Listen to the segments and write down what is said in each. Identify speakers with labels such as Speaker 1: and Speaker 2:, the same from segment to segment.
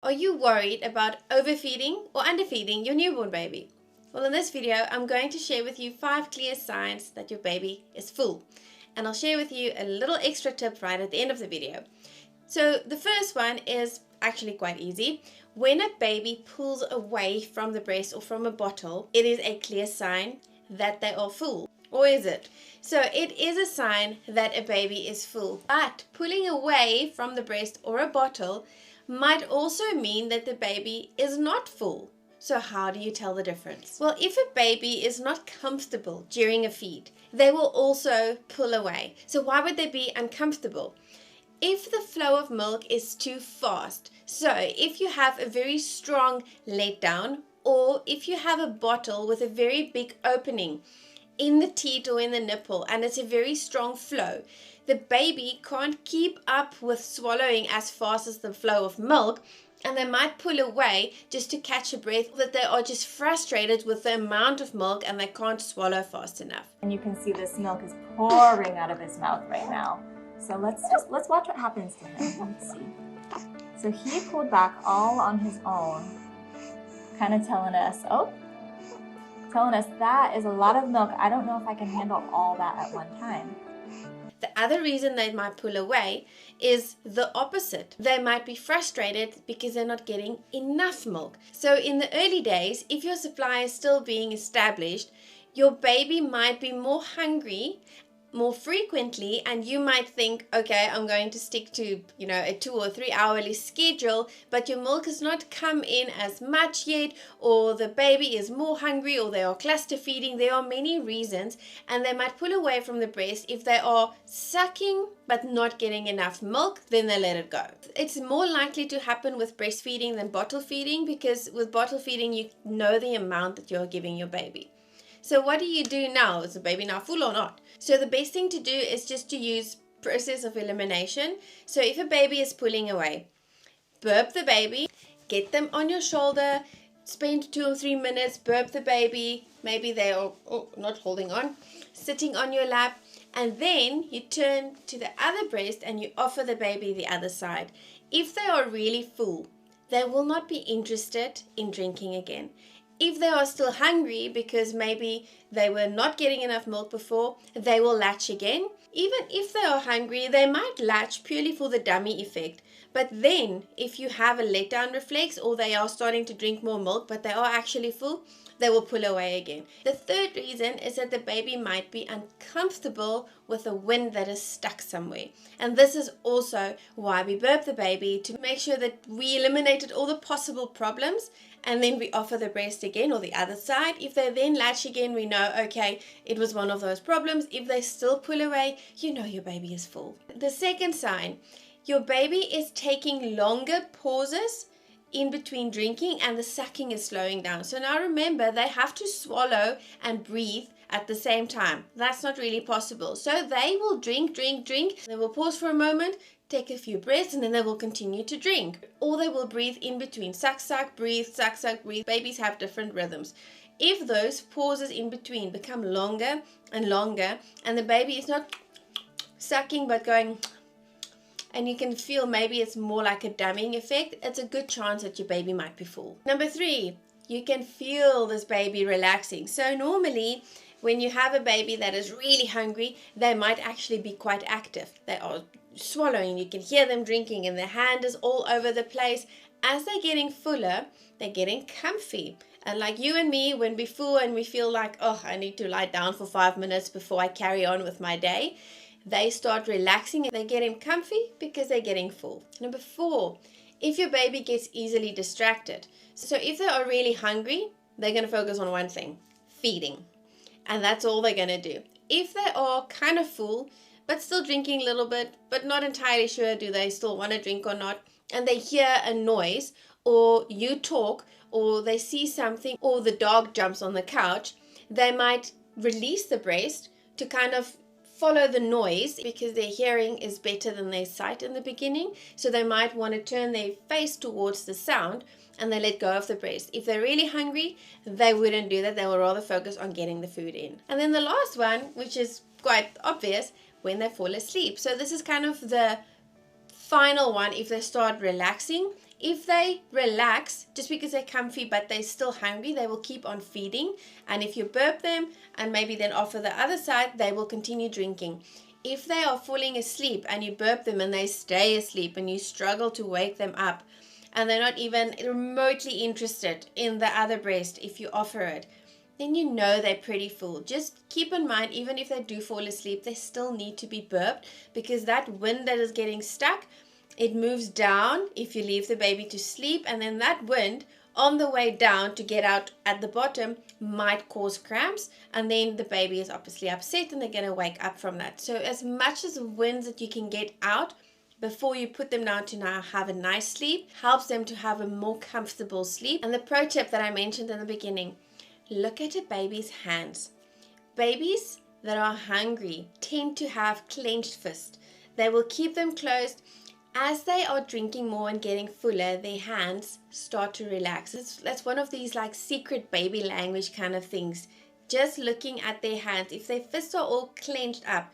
Speaker 1: Are you worried about overfeeding or underfeeding your newborn baby? Well, in this video, I'm going to share with you 5 clear signs that your baby is full. And I'll share with you a little extra tip right at the end of the video. So the first one is actually quite easy. When a baby pulls away from the breast or from a bottle, it is a clear sign that they are full. Or is it? So it is a sign that a baby is full. But pulling away from the breast or a bottle might also mean that the baby is not full. So how do you tell the difference? Well, if a baby is not comfortable during a feed, they will also pull away. So why would they be uncomfortable? If the flow of milk is too fast, so if you have a very strong letdown, or if you have a bottle with a very big opening in the teat or in the nipple and it's a very strong flow, the baby can't keep up with swallowing as fast as the flow of milk, and they might pull away just to catch a breath, that they are just frustrated with the amount of milk and they can't swallow fast enough.
Speaker 2: And you can see this milk is pouring out of his mouth right now. So let's watch what happens to him. Let's see. So he pulled back all on his own, kind of telling us that is a lot of milk. I don't know if I can handle all that at one time.
Speaker 1: The other reason they might pull away is the opposite. They might be frustrated because they're not getting enough milk. So in the early days, if your supply is still being established, your baby might be more hungry more frequently, and you might think, okay, I'm going to stick to, a 2 or 3 hourly schedule, but your milk has not come in as much yet, or the baby is more hungry, or they are cluster feeding. There are many reasons, and they might pull away from the breast. If they are sucking but not getting enough milk, then they let it go. It's more likely to happen with breastfeeding than bottle feeding, because with bottle feeding you know the amount that you're giving your baby. So what do you do now? Is the baby now full or not? So the best thing to do is just to use process of elimination. So if a baby is pulling away, burp the baby, get them on your shoulder, spend 2 or 3 minutes, burp the baby, maybe they are not holding on, sitting on your lap, and then you turn to the other breast and you offer the baby the other side. If they are really full, they will not be interested in drinking again. If they are still hungry because maybe they were not getting enough milk before, they will latch again. Even if they are hungry, they might latch purely for the dummy effect. But then, if you have a letdown reflex, or they are starting to drink more milk but they are actually full, they will pull away again. The third reason is that the baby might be uncomfortable with a wind that is stuck somewhere. And this is also why we burp the baby, to make sure that we eliminated all the possible problems, and then we offer the breast again or the other side. If they then latch again, we know, okay, it was one of those problems. If they still pull away, you know your baby is full. The second sign, your baby is taking longer pauses in between drinking and the sucking is slowing down. So now remember, they have to swallow and breathe at the same time. That's not really possible. So they will drink. They will pause for a moment, take a few breaths, and then they will continue to drink. Or they will breathe in between. Suck, breathe, suck, breathe. Babies have different rhythms. If those pauses in between become longer and longer, and the baby is not sucking but going, and you can feel maybe it's more like a dumbing effect, it's a good chance that your baby might be full. Number 3, you can feel this baby relaxing. So normally, when you have a baby that is really hungry, they might actually be quite active. They are swallowing, you can hear them drinking, and their hand is all over the place. As they're getting fuller, they're getting comfy. And like you and me, when we're full and we feel like, oh, I need to lie down for 5 minutes before I carry on with my day, they start relaxing and they're getting comfy because they're getting full. Number 4, if your baby gets easily distracted. So if they are really hungry, they're going to focus on one thing, feeding. And that's all they're going to do. If they are kind of full, but still drinking a little bit, but not entirely sure do they still want to drink or not, and they hear a noise, or you talk, or they see something, or the dog jumps on the couch, they might release the breast to kind of follow the noise, because their hearing is better than their sight in the beginning. So they might want to turn their face towards the sound and they let go of the breast. If they're really hungry, they wouldn't do that. They will rather focus on getting the food in. And then the last one, which is quite obvious, when they fall asleep. So this is kind of the final one. If they start relaxing, If they relax, just because they're comfy but they're still hungry, they will keep on feeding. And if you burp them and maybe then offer the other side, they will continue drinking. If they are falling asleep and you burp them and they stay asleep and you struggle to wake them up and they're not even remotely interested in the other breast if you offer it, then you know they're pretty full. Just keep in mind, even if they do fall asleep, they still need to be burped, because that wind that is getting stuck, it moves down if you leave the baby to sleep, and then that wind on the way down to get out at the bottom might cause cramps, and then the baby is obviously upset and they're going to wake up from that. So as much as winds that you can get out before you put them down to now have a nice sleep helps them to have a more comfortable sleep. And the pro tip that I mentioned in the beginning, look at a baby's hands. Babies that are hungry tend to have clenched fists. They will keep them closed. As they are drinking more and getting fuller, their hands start to relax. That's one of these like secret baby language kind of things. Just looking at their hands, if their fists are all clenched up,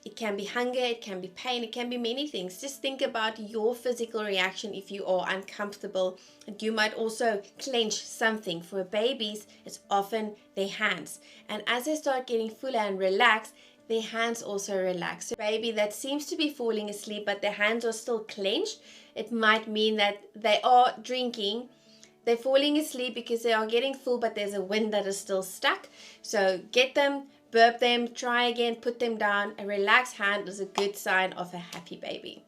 Speaker 1: it can be hunger, it can be pain, it can be many things. Just think about your physical reaction if you are uncomfortable. And you might also clench something. For babies, it's often their hands. And as they start getting fuller and relaxed, their hands also relax. So a baby that seems to be falling asleep but their hands are still clenched, it might mean that they are drinking. They're falling asleep because they are getting full, but there's a wind that is still stuck. So get them, burp them, try again, put them down. A relaxed hand is a good sign of a happy baby.